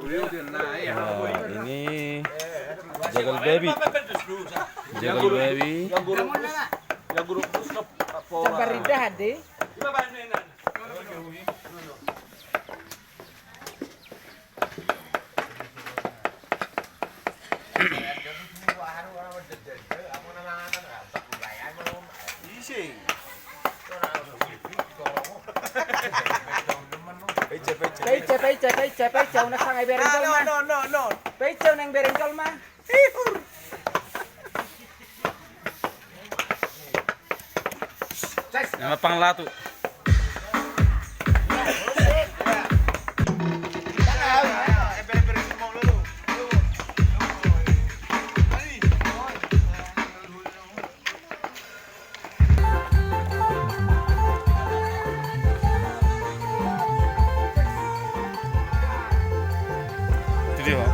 ini jagal baby. Jagal baby. Yang guru stop Sabarida hade. Pecah una sangai berengkol mah. No. Pecah nang berengkol mah. Nama panglatu. Itu dia.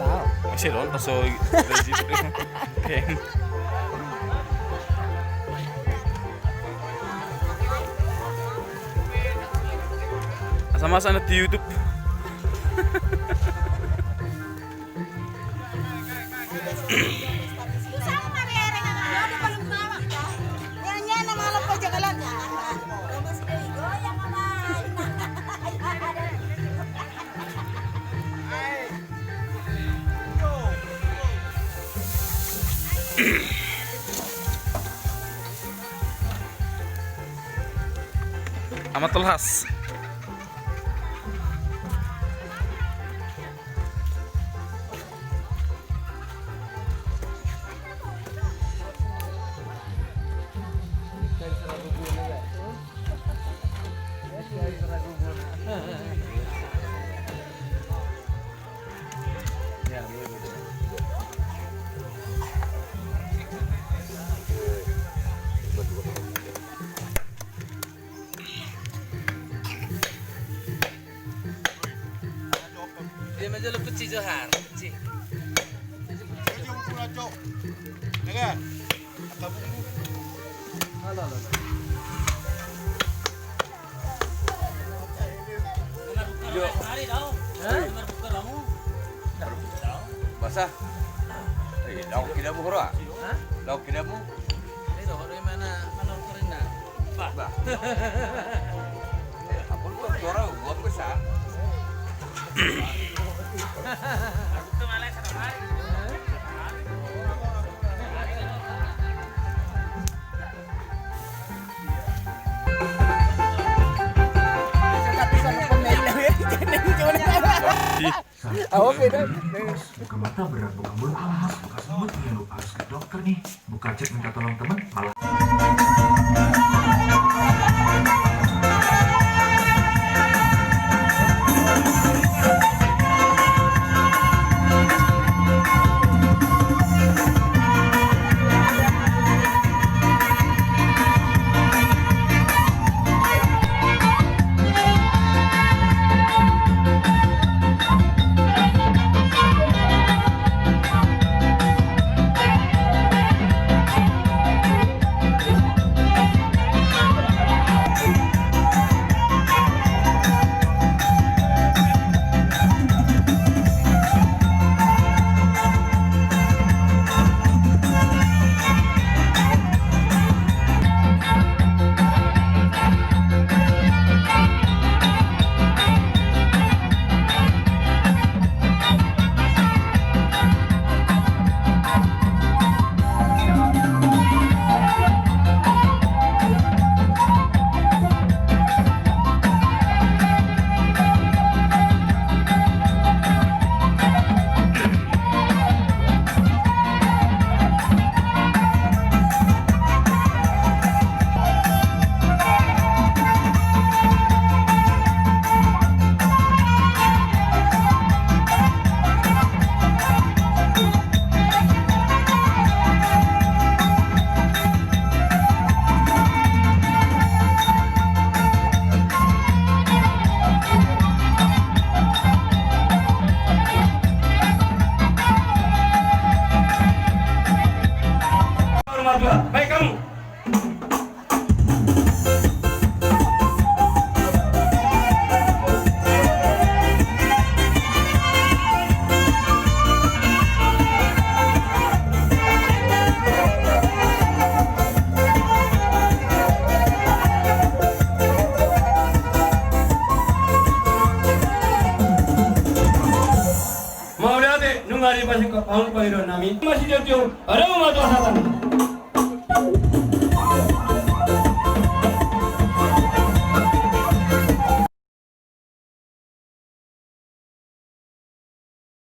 Tahu. Masih loh, pas so kayak sama-sama di YouTube. Amat telhas. Dia aja lu kecil johar, kecil. Basah. Lauk tidak mu hura. Lauk tidak mu. Itu orang mana ukurin dah. Bah. Apa lu suara gua besar. Buka mata berat, buka mulut alas, buka semut ya lu harus ke dokter nih. Buka cek minta tolong teman malah. Dungaari pasi paun pairo nami. Masih dia tiung, ada mau tuh hatan.